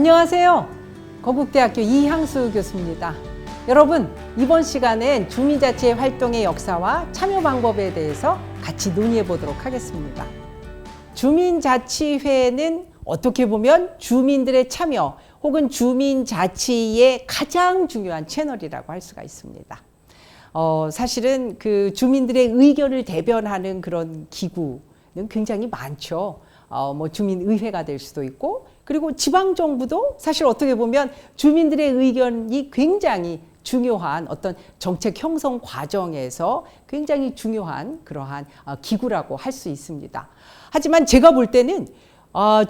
안녕하세요. 거국대학교 이향수 교수입니다. 여러분, 이번 시간엔 주민자치회 활동의 역사와 참여 방법에 대해서 같이 논의해 보도록 하겠습니다. 주민자치회는 어떻게 보면 주민들의 참여 혹은 주민자치의 가장 중요한 채널이라고 할 수가 있습니다. 사실은 그 주민들의 의견을 대변하는 그런 기구는 굉장히 많죠. 주민의회가 될 수도 있고, 그리고 지방정부도 사실 어떻게 보면 주민들의 의견이 굉장히 중요한 어떤 정책 형성 과정에서 굉장히 중요한 그러한 기구라고 할 수 있습니다. 하지만 제가 볼 때는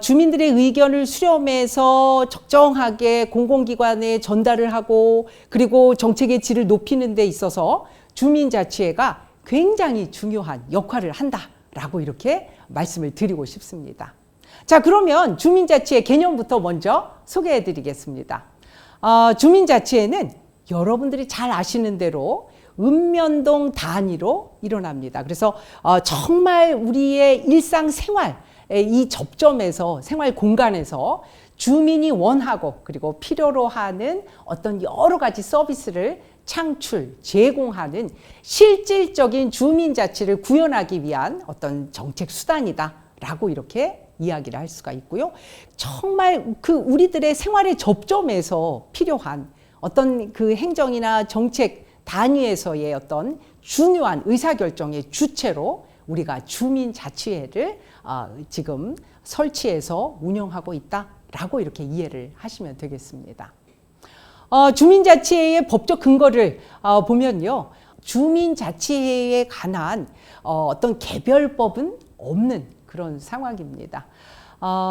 주민들의 의견을 수렴해서 적정하게 공공기관에 전달을 하고, 그리고 정책의 질을 높이는 데 있어서 주민자치회가 굉장히 중요한 역할을 한다라고 이렇게 말씀을 드리고 싶습니다. 자, 그러면 주민자치회 개념부터 먼저 소개해 드리겠습니다. 주민자치회는 여러분들이 잘 아시는 대로 읍면동 단위로 일어납니다. 그래서 정말 우리의 일상생활, 이 접점에서, 생활 공간에서 주민이 원하고 그리고 필요로 하는 어떤 여러 가지 서비스를 창출, 제공하는 실질적인 주민자치를 구현하기 위한 어떤 정책 수단이다라고 이렇게 이야기를 할 수가 있고요. 정말 그 우리들의 생활의 접점에서 필요한 어떤 그 행정이나 정책 단위에서의 어떤 중요한 의사결정의 주체로 우리가 주민자치회를 지금 설치해서 운영하고 있다라고 이렇게 이해를 하시면 되겠습니다. 주민자치회의 법적 근거를 보면요, 주민자치회에 관한 어떤 개별법은 없는 그런 상황입니다.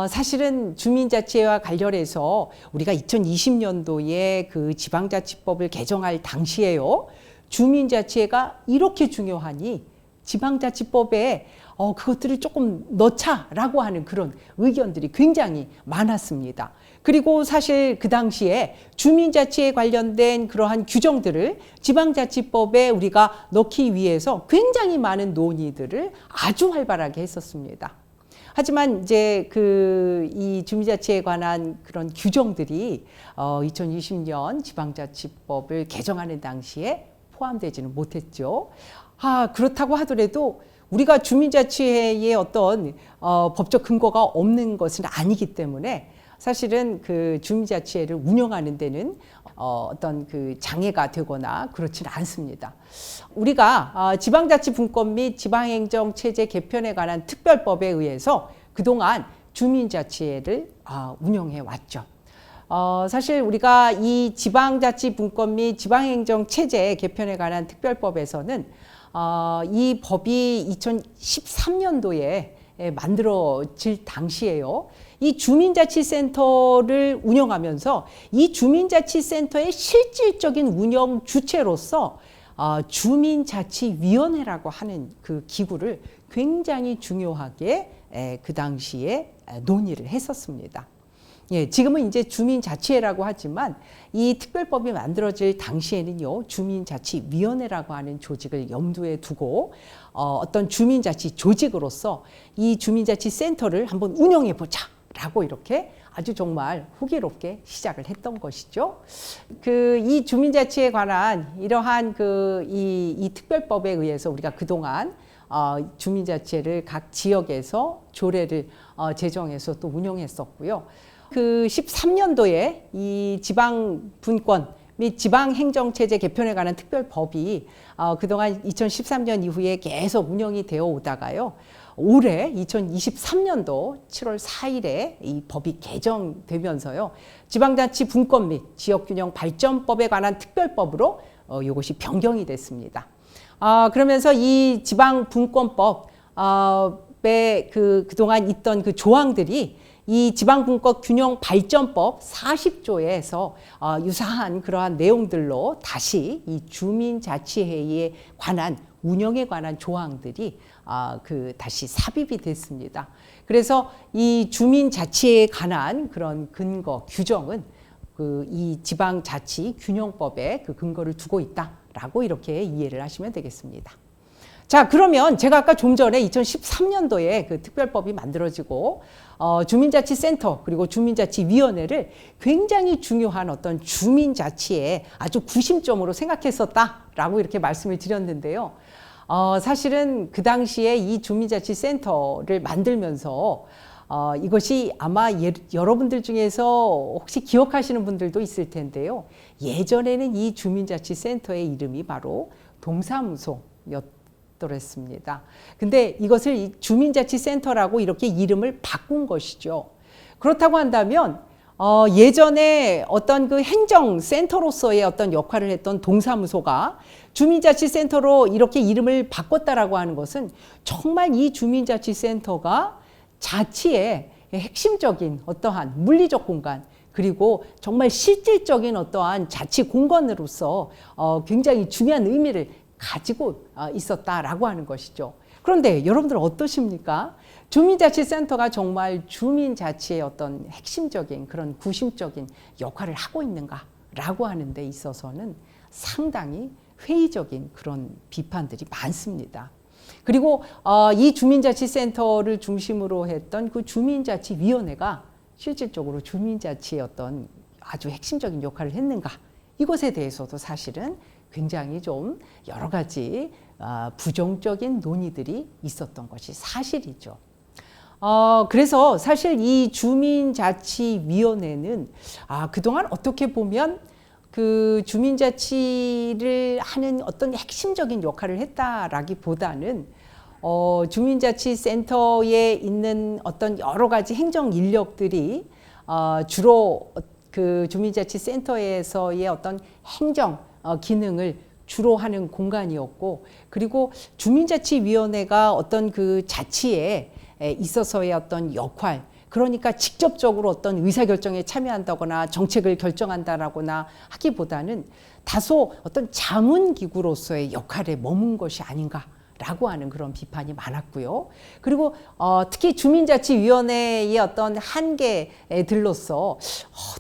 사실은 주민자치회와 관련해서 우리가 2020년도에 그 지방자치법을 개정할 당시에요, 주민자치회가 이렇게 중요하니 지방자치법에 그것들을 조금 넣자라고 하는 그런 의견들이 굉장히 많았습니다. 그리고 사실 그 당시에 주민자치에 관련된 그러한 규정들을 지방자치법에 우리가 넣기 위해서 굉장히 많은 논의들을 아주 활발하게 했었습니다. 하지만 이제 이 주민자치에 관한 그런 규정들이 2020년 지방자치법을 개정하는 당시에 포함되지는 못했죠. 그렇다고 하더라도 우리가 주민자치회의 어떤 법적 근거가 없는 것은 아니기 때문에 사실은 그 주민자치회를 운영하는 데는 어떤 그 장애가 되거나 그렇지는 않습니다. 우리가 지방자치분권 및 지방행정체제 개편에 관한 특별법에 의해서 그동안 주민자치회를 운영해 왔죠. 사실 우리가 이 지방자치분권 및 지방행정체제 개편에 관한 특별법에서는 이 법이 2013년도에 만들어질 당시에요, 이 주민자치센터를 운영하면서 이 주민자치센터의 실질적인 운영 주체로서 주민자치위원회라고 하는 그 기구를 굉장히 중요하게 그 당시에 논의를 했었습니다. 예, 지금은 이제 주민자치회라고 하지만 이 특별법이 만들어질 당시에는요, 주민자치위원회라고 하는 조직을 염두에 두고 어떤 주민자치 조직으로서 이 주민자치센터를 한번 운영해 보자라고 이렇게 아주 정말 호기롭게 시작을 했던 것이죠. 이 주민자치에 관한 이러한 이 특별법에 의해서 우리가 그동안 주민자치회를 각 지역에서 조례를 제정해서 또 운영했었고요. 13년도에 이 지방분권 및 지방행정체제 개편에 관한 특별법이 그동안 2013년 이후에 계속 운영이 되어 오다가요, 올해 2023년도 7월 4일에 이 법이 개정되면서요, 지방자치분권 및 지역균형 발전법에 관한 특별법으로 이것이 변경이 됐습니다. 그러면서 이 지방분권법에 그동안 있던 그 조항들이 이 지방분권 균형 발전법 40조에서 유사한 그러한 내용들로 다시 이 주민자치회에 관한 운영에 관한 조항들이 다시 삽입이 됐습니다. 그래서 이 주민자치에 관한 그런 근거 규정은 이 지방자치균형법에 그 근거를 두고 있다라고 이렇게 이해를 하시면 되겠습니다. 자, 그러면 제가 아까 좀 전에 2013년도에 그 특별법이 만들어지고 주민자치센터 그리고 주민자치위원회를 굉장히 중요한 어떤 주민자치의 아주 구심점으로 생각했었다라고 이렇게 말씀을 드렸는데요. 사실은 그 당시에 이 주민자치센터를 만들면서 이것이 아마 여러분들 중에서 혹시 기억하시는 분들도 있을 텐데요. 예전에는 이 주민자치센터의 이름이 바로 동사무소였더랬습니다. 근데 이것을 이 주민자치센터라고 이렇게 이름을 바꾼 것이죠. 그렇다고 한다면 예전에 어떤 그 행정센터로서의 어떤 역할을 했던 동사무소가 주민자치센터로 이렇게 이름을 바꿨다라고 하는 것은 정말 이 주민자치센터가 자치의 핵심적인 어떠한 물리적 공간 그리고 정말 실질적인 어떠한 자치 공간으로서 굉장히 중요한 의미를 가지고 있었다라고 하는 것이죠. 그런데 여러분들 어떠십니까? 주민자치센터가 정말 주민자치의 어떤 핵심적인 그런 구심적인 역할을 하고 있는가라고 하는 데 있어서는 상당히 회의적인 그런 비판들이 많습니다. 그리고 이 주민자치센터를 중심으로 했던 그 주민자치위원회가 실질적으로 주민자치의 어떤 아주 핵심적인 역할을 했는가, 이것에 대해서도 사실은 굉장히 좀 여러 가지 부정적인 논의들이 있었던 것이 사실이죠. 그래서 사실 이 주민자치위원회는 그동안 어떻게 보면 그 주민자치를 하는 어떤 핵심적인 역할을 했다라기보다는 주민자치센터에 있는 어떤 여러 가지 행정 인력들이 주로 그 주민자치센터에서의 어떤 행정 기능을 주로 하는 공간이었고, 그리고 주민자치위원회가 어떤 그 자치에 있어서의 어떤 역할, 그러니까 직접적으로 어떤 의사결정에 참여한다거나 정책을 결정한다거나 하기보다는 다소 어떤 자문기구로서의 역할에 머문 것이 아닌가라고 하는 그런 비판이 많았고요. 그리고 특히 주민자치위원회의 어떤 한계들로서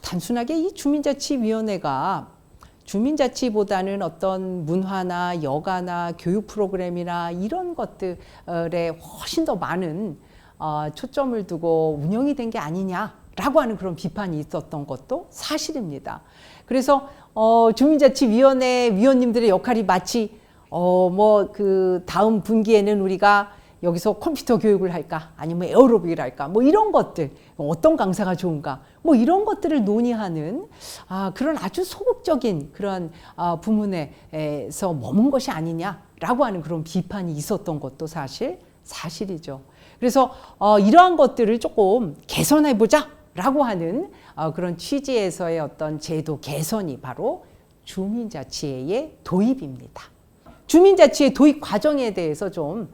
단순하게 이 주민자치위원회가 주민자치보다는 어떤 문화나 여가나 교육 프로그램이나 이런 것들에 훨씬 더 많은 초점을 두고 운영이 된 게 아니냐라고 하는 그런 비판이 있었던 것도 사실입니다. 그래서 주민자치위원회 위원님들의 역할이 마치 그 다음 분기에는 우리가 여기서 컴퓨터 교육을 할까 아니면 에어로빅을 할까 뭐 이런 것들, 어떤 강사가 좋은가 뭐 이런 것들을 논의하는 그런 아주 소극적인 그런 부문에서 머문 것이 아니냐라고 하는 그런 비판이 있었던 것도 사실이죠. 그래서 이러한 것들을 조금 개선해보자 라고 하는 그런 취지에서의 어떤 제도 개선이 바로 주민자치의 도입입니다. 주민자치의 도입 과정에 대해서 좀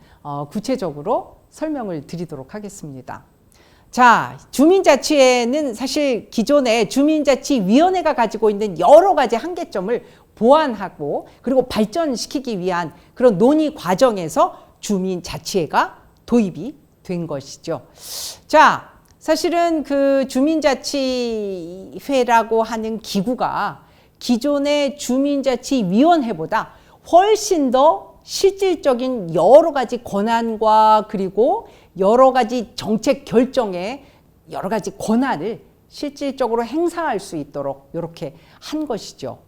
구체적으로 설명을 드리도록 하겠습니다. 자, 주민자치에는 사실 기존에 주민자치위원회가 가지고 있는 여러 가지 한계점을 보완하고 그리고 발전시키기 위한 그런 논의 과정에서 주민자치회가 도입이 된 것이죠. 자, 사실은 그 주민자치회라고 하는 기구가 기존의 주민자치위원회보다 훨씬 더 실질적인 여러 가지 권한과 그리고 여러 가지 정책 결정에 여러 가지 권한을 실질적으로 행사할 수 있도록 이렇게 한 것이죠.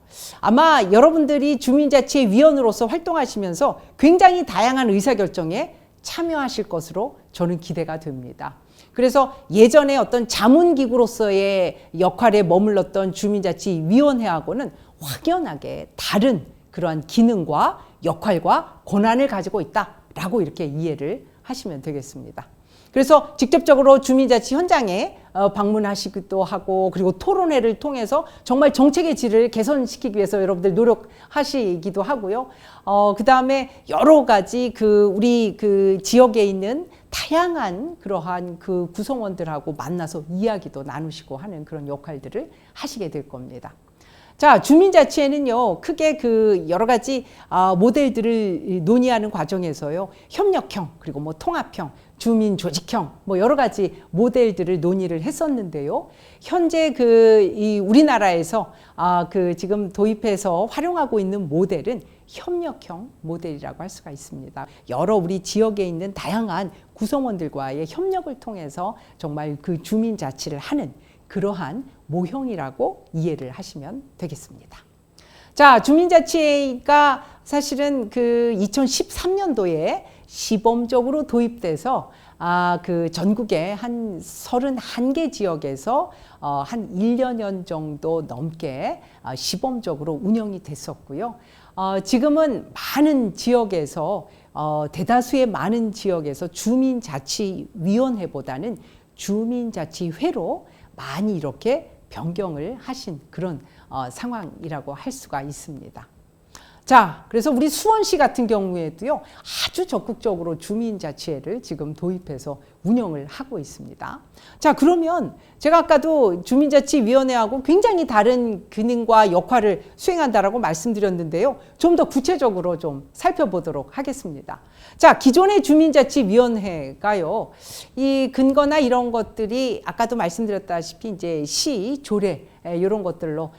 아마 여러분들이 주민자치위원으로서 활동하시면서 굉장히 다양한 의사결정에 참여하실 것으로 저는 기대가 됩니다. 그래서 예전에 어떤 자문기구로서의 역할에 머물렀던 주민자치위원회하고는 확연하게 다른 그러한 기능과 역할과 권한을 가지고 있다라고 이렇게 이해를 하시면 되겠습니다. 그래서 직접적으로 주민자치 현장에 방문하시기도 하고 그리고 토론회를 통해서 정말 정책의 질을 개선시키기 위해서 여러분들 노력하시기도 하고요. 그 다음에 여러 가지 우리 지역에 있는 다양한 그러한 그 구성원들하고 만나서 이야기도 나누시고 하는 그런 역할들을 하시게 될 겁니다. 자, 주민자치에는요, 크게 여러 가지 모델들을 논의하는 과정에서요, 협력형, 그리고 통합형, 주민 조직형 뭐 여러 가지 모델들을 논의를 했었는데요. 현재 이 우리나라에서 지금 도입해서 활용하고 있는 모델은 협력형 모델이라고 할 수가 있습니다. 여러 우리 지역에 있는 다양한 구성원들과의 협력을 통해서 정말 그 주민 자치를 하는 그러한 모형이라고 이해를 하시면 되겠습니다. 자, 주민자치가 사실은 2013년도에 시범적으로 도입돼서 그 전국의 한 31개 지역에서 한 1년 정도 넘게 시범적으로 운영이 됐었고요. 지금은 많은 지역에서 대다수의 많은 지역에서 주민자치위원회보다는 주민자치회로 많이 이렇게 변경을 하신 그런 상황이라고 할 수가 있습니다. 자, 그래서 우리 수원시 같은 경우에도요, 아주 적극적으로 주민자치회를 지금 도입해서 운영을 하고 있습니다. 자, 그러면 제가 아까도 주민자치위원회하고 굉장히 다른 기능과 역할을 수행한다라고 말씀드렸는데요. 좀 더 구체적으로 좀 살펴보도록 하겠습니다. 자, 기존의 주민자치위원회가요, 이 근거나 이런 것들이 아까도 말씀드렸다시피 이제 시, 조례, 이런 것들로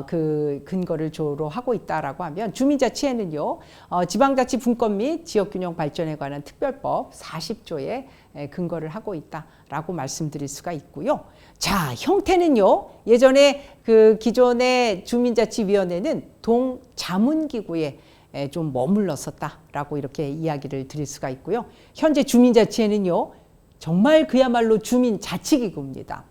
그 근거를 주로 하고 있다라고 하면 주민자치회는요, 지방자치분권 및 지역균형 발전에 관한 특별법 40조에 근거를 하고 있다라고 말씀드릴 수가 있고요. 자, 형태는요, 예전에 그 기존의 주민자치위원회는 동자문기구에 좀 머물렀었다라고 이렇게 이야기를 드릴 수가 있고요. 현재 주민자치회는요, 정말 그야말로 주민자치기구입니다.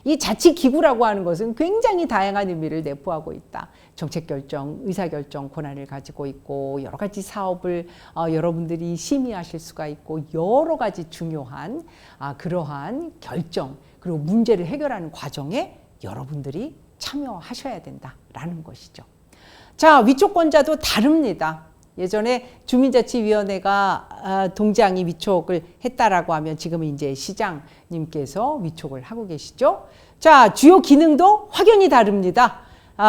이 자치기구라고 하는 것은 굉장히 다양한 의미를 내포하고 있다. 정책결정, 의사결정 권한을 가지고 있고 여러 가지 사업을 여러분들이 심의하실 수가 있고 여러 가지 중요한 그러한 결정 그리고 문제를 해결하는 과정에 여러분들이 참여하셔야 된다라는 것이죠. 자, 위촉권자도 다릅니다. 예전에 주민자치위원회가 동장이 위촉을 했다라고 하면 지금은 이제 시장님께서 위촉을 하고 계시죠. 자, 주요 기능도 확연히 다릅니다.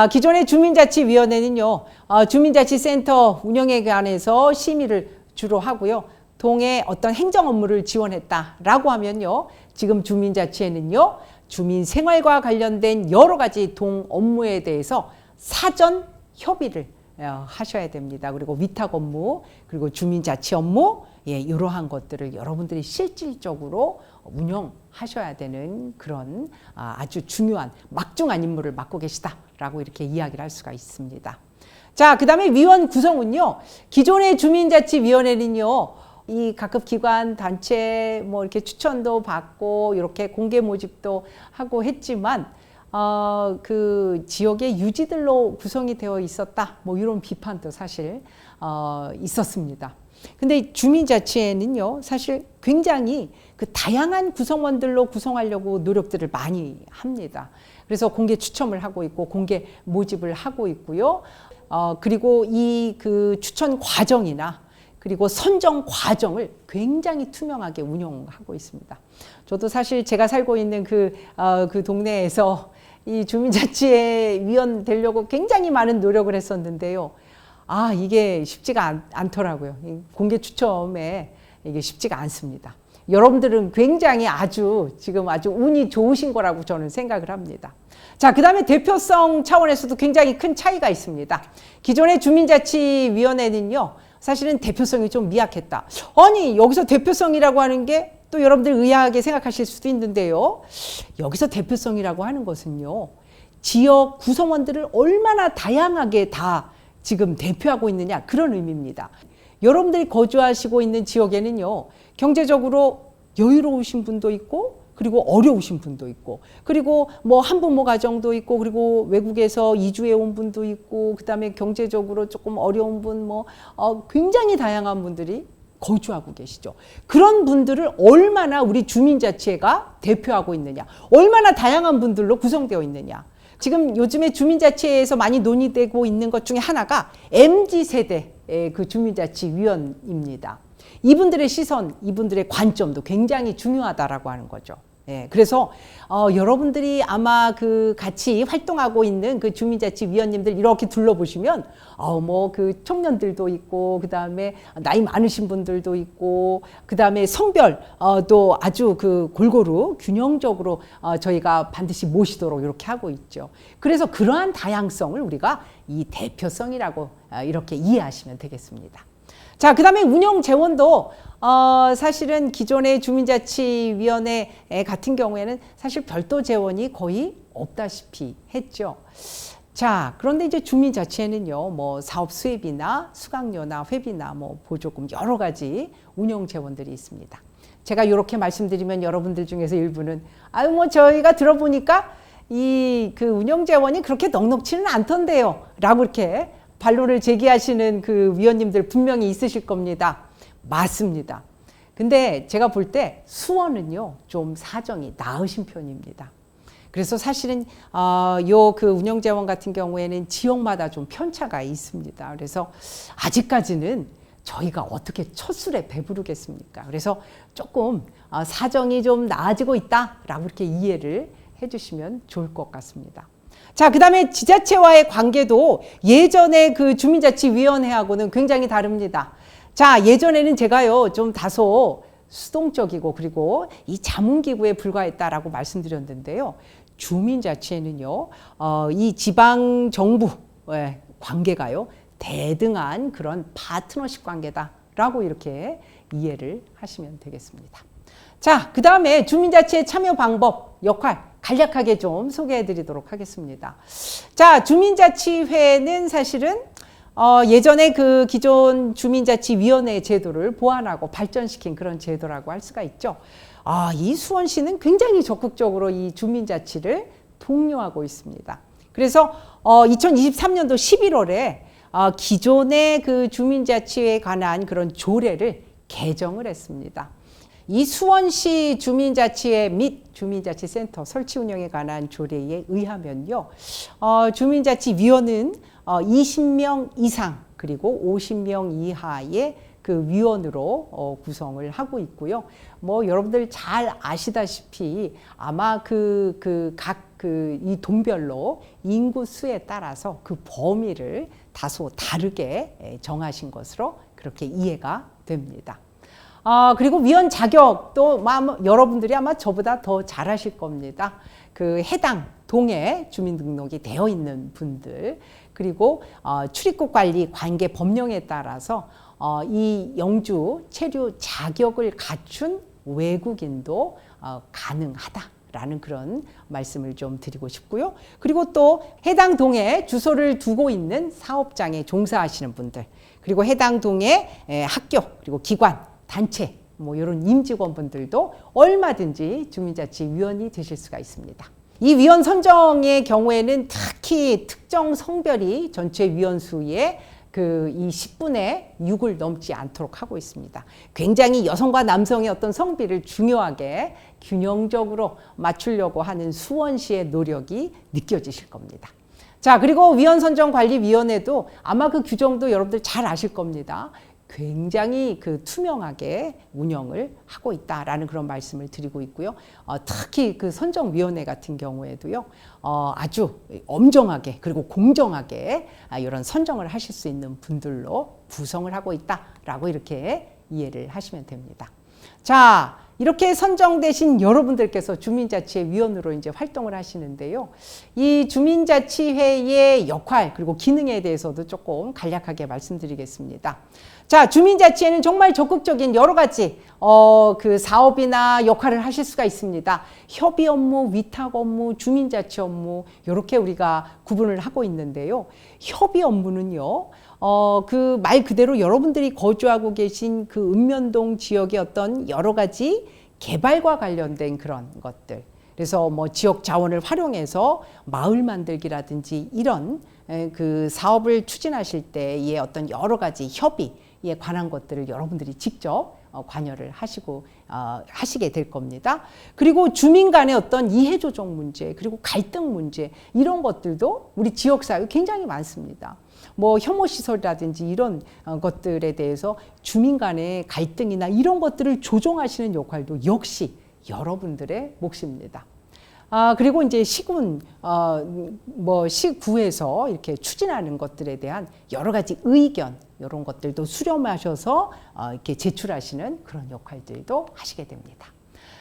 기존의 주민자치위원회는요, 주민자치센터 운영에 관해서 심의를 주로 하고요. 동의 어떤 행정 업무를 지원했다라고 하면요, 지금 주민자치회는요, 주민 생활과 관련된 여러 가지 동 업무에 대해서 사전 협의를 하셔야 됩니다. 그리고 위탁 업무, 그리고 주민자치 업무, 이러한 것들을 여러분들이 실질적으로 운영하셔야 되는 그런 아주 중요한 막중한 임무를 맡고 계시다라고 이렇게 이야기를 할 수가 있습니다. 자, 그 다음에 위원 구성은요, 기존의 주민자치위원회는요, 이 각급 기관, 단체 뭐 이렇게 추천도 받고 이렇게 공개 모집도 하고 했지만 그 지역의 유지들로 구성이 되어 있었다. 뭐 이런 비판도 사실 있었습니다. 근데 주민자치회는요, 사실 굉장히 그 다양한 구성원들로 구성하려고 노력들을 많이 합니다. 그래서 공개 추첨을 하고 있고 공개 모집을 하고 있고요. 그리고 이 그 추천 과정이나 그리고 선정 과정을 굉장히 투명하게 운영하고 있습니다. 저도 사실 제가 살고 있는 그 동네에서 이 주민자치회 위원 되려고 굉장히 많은 노력을 했었는데요. 이게 쉽지가 않더라고요. 공개 추첨에 이게 쉽지가 않습니다. 여러분들은 굉장히 지금 아주 운이 좋으신 거라고 저는 생각을 합니다. 자, 그 다음에 대표성 차원에서도 굉장히 큰 차이가 있습니다. 기존의 주민자치위원회는요, 사실은 대표성이 좀 미약했다. 아니, 여기서 대표성이라고 하는 게 또 여러분들 의아하게 생각하실 수도 있는데요. 여기서 대표성이라고 하는 것은요, 지역 구성원들을 얼마나 다양하게 다 지금 대표하고 있느냐, 그런 의미입니다. 여러분들이 거주하시고 있는 지역에는요, 경제적으로 여유로우신 분도 있고, 그리고 어려우신 분도 있고, 그리고 뭐 한부모 가정도 있고, 그리고 외국에서 이주해 온 분도 있고, 그 다음에 경제적으로 조금 어려운 분, 굉장히 다양한 분들이 거주하고 계시죠. 그런 분들을 얼마나 우리 주민자치회가 대표하고 있느냐, 얼마나 다양한 분들로 구성되어 있느냐. 지금 요즘에 주민자치회에서 많이 논의되고 있는 것 중에 하나가 MZ세대의 그 주민자치위원입니다. 이분들의 시선, 이분들의 관점도 굉장히 중요하다라고 하는 거죠. 예, 그래서 여러분들이 아마 그 같이 활동하고 있는 그 주민자치위원님들 이렇게 둘러보시면 뭐 그 청년들도 있고 그 다음에 나이 많으신 분들도 있고 그 다음에 성별 또 아주 그 골고루 균형적으로 저희가 반드시 모시도록 이렇게 하고 있죠. 그래서 그러한 다양성을 우리가 이 대표성이라고 이렇게 이해하시면 되겠습니다. 자, 그 다음에 운영 재원도 사실은 기존의 주민자치위원회 같은 경우에는 사실 별도 재원이 거의 없다시피 했죠. 자, 그런데 이제 주민자치에는요, 뭐 사업 수혜비나 수강료나 회비나 뭐 보조금 여러 가지 운영 재원들이 있습니다. 제가 이렇게 말씀드리면 여러분들 중에서 일부는 뭐 저희가 들어보니까 이 그 운영 재원이 그렇게 넉넉지는 않던데요, 라고 이렇게 반론을 제기하시는 그 위원님들 분명히 있으실 겁니다. 맞습니다. 근데 제가 볼 때 수원은요, 좀 사정이 나으신 편입니다. 그래서 사실은 요 그 운영재원 같은 경우에는 지역마다 좀 편차가 있습니다. 그래서 아직까지는 저희가 어떻게 첫 술에 배부르겠습니까? 그래서 조금 사정이 좀 나아지고 있다라고 이렇게 이해를 해주시면 좋을 것 같습니다. 자, 그 다음에 지자체와의 관계도 예전에 그 주민자치위원회하고는 굉장히 다릅니다. 자, 예전에는 제가요, 좀 다소 수동적이고 그리고 이 자문기구에 불과했다라고 말씀드렸는데요. 주민자치에는요, 이 지방정부의 관계가요, 대등한 그런 파트너십 관계다라고 이렇게 이해를 하시면 되겠습니다. 자, 그 다음에 주민자치의 참여 방법, 역할 간략하게 좀 소개해 드리도록 하겠습니다. 자, 주민자치회는 사실은 예전에 그 기존 주민자치위원회 제도를 보완하고 발전시킨 그런 제도라고 할 수가 있죠. 이 수원시는 굉장히 적극적으로 이 주민자치를 독려하고 있습니다. 그래서 2023년도 11월에 기존의 그 주민자치에 관한 그런 조례를 개정을 했습니다. 이 수원시 주민자치회 및 주민자치센터 설치 운영에 관한 조례에 의하면요, 주민자치위원은 20명 이상 그리고 50명 이하의 그 위원으로 구성을 하고 있고요. 뭐 여러분들 잘 아시다시피 아마 각 이 동별로 인구 수에 따라서 그 범위를 다소 다르게 정하신 것으로 그렇게 이해가 됩니다. 그리고 위원 자격도 여러분들이 아마 저보다 더 잘하실 겁니다. 그 해당 동에 주민등록이 되어 있는 분들, 그리고 출입국 관리 관계 법령에 따라서 이 영주 체류 자격을 갖춘 외국인도 가능하다라는 그런 말씀을 좀 드리고 싶고요. 그리고 또 해당 동에 주소를 두고 있는 사업장에 종사하시는 분들, 그리고 해당 동에 학교, 그리고 기관, 단체, 뭐 이런 임직원분들도 얼마든지 주민자치위원이 되실 수가 있습니다. 이 위원 선정의 경우에는 특히 특정 성별이 전체 위원 수의 이 10분의 6을 넘지 않도록 하고 있습니다. 굉장히 여성과 남성의 어떤 성비를 중요하게 균형적으로 맞추려고 하는 수원시의 노력이 느껴지실 겁니다. 자, 그리고 위원선정관리위원회도 아마 그 규정도 여러분들 잘 아실 겁니다. 굉장히 그 투명하게 운영을 하고 있다라는 그런 말씀을 드리고 있고요. 특히 그 선정위원회 같은 경우에도요, 아주 엄정하게 그리고 공정하게 이런 선정을 하실 수 있는 분들로 구성을 하고 있다라고 이렇게 이해를 하시면 됩니다. 자, 이렇게 선정되신 여러분들께서 주민자치회 위원으로 이제 활동을 하시는데요. 이 주민자치회의 역할 그리고 기능에 대해서도 조금 간략하게 말씀드리겠습니다. 자, 주민자치회는 정말 적극적인 여러 가지 그 사업이나 역할을 하실 수가 있습니다. 협의 업무, 위탁 업무, 주민자치 업무 이렇게 우리가 구분을 하고 있는데요. 협의 업무는요. 그 말 그대로 여러분들이 거주하고 계신 그 읍면동 지역의 어떤 여러 가지 개발과 관련된 그런 것들. 그래서 뭐 지역 자원을 활용해서 마을 만들기라든지 이런 그 사업을 추진하실 때의 어떤 여러 가지 협의에 관한 것들을 여러분들이 직접 관여를 하시게 될 겁니다. 그리고 주민 간의 어떤 이해 조정 문제, 그리고 갈등 문제 이런 것들도 우리 지역 사회에 굉장히 많습니다. 뭐 혐오 시설이라든지 이런 것들에 대해서 주민 간의 갈등이나 이런 것들을 조정하시는 역할도 역시 여러분들의 몫입니다. 그리고 이제 시군, 시구에서 이렇게 추진하는 것들에 대한 여러 가지 의견, 이런 것들도 수렴하셔서 이렇게 제출하시는 그런 역할들도 하시게 됩니다.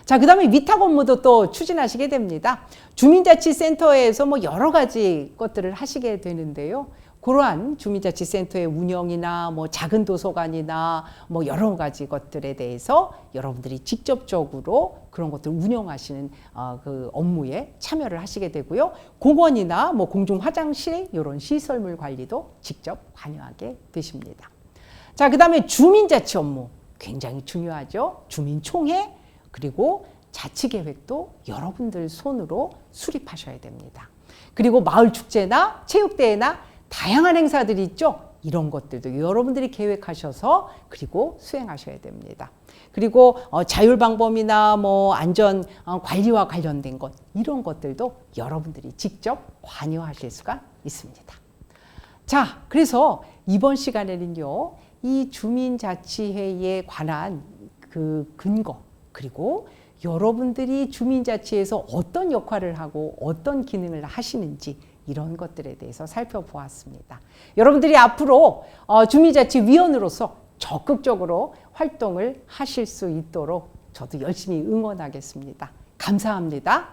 자, 그 다음에 위탁 업무도 또 추진하시게 됩니다. 주민자치센터에서 뭐 여러 가지 것들을 하시게 되는데요. 그러한 주민자치센터의 운영이나 뭐 작은 도서관이나 뭐 여러 가지 것들에 대해서 여러분들이 직접적으로 그런 것들을 운영하시는 그 업무에 참여를 하시게 되고요. 공원이나 뭐 공중 화장실 이런 시설물 관리도 직접 관여하게 되십니다. 자, 그 다음에 주민자치 업무 굉장히 중요하죠. 주민총회 그리고 자치계획도 여러분들 손으로 수립하셔야 됩니다. 그리고 마을축제나 체육대회나 다양한 행사들이 있죠. 이런 것들도 여러분들이 계획하셔서 그리고 수행하셔야 됩니다. 그리고 자율방범이나 뭐 안전 관리와 관련된 것 이런 것들도 여러분들이 직접 관여하실 수가 있습니다. 자, 그래서 이번 시간에는요, 이 주민자치회의에 관한 그 근거 그리고 여러분들이 주민자치에서 어떤 역할을 하고 어떤 기능을 하시는지 이런 것들에 대해서 살펴보았습니다. 여러분들이 앞으로 주민자치위원으로서 적극적으로 활동을 하실 수 있도록 저도 열심히 응원하겠습니다. 감사합니다.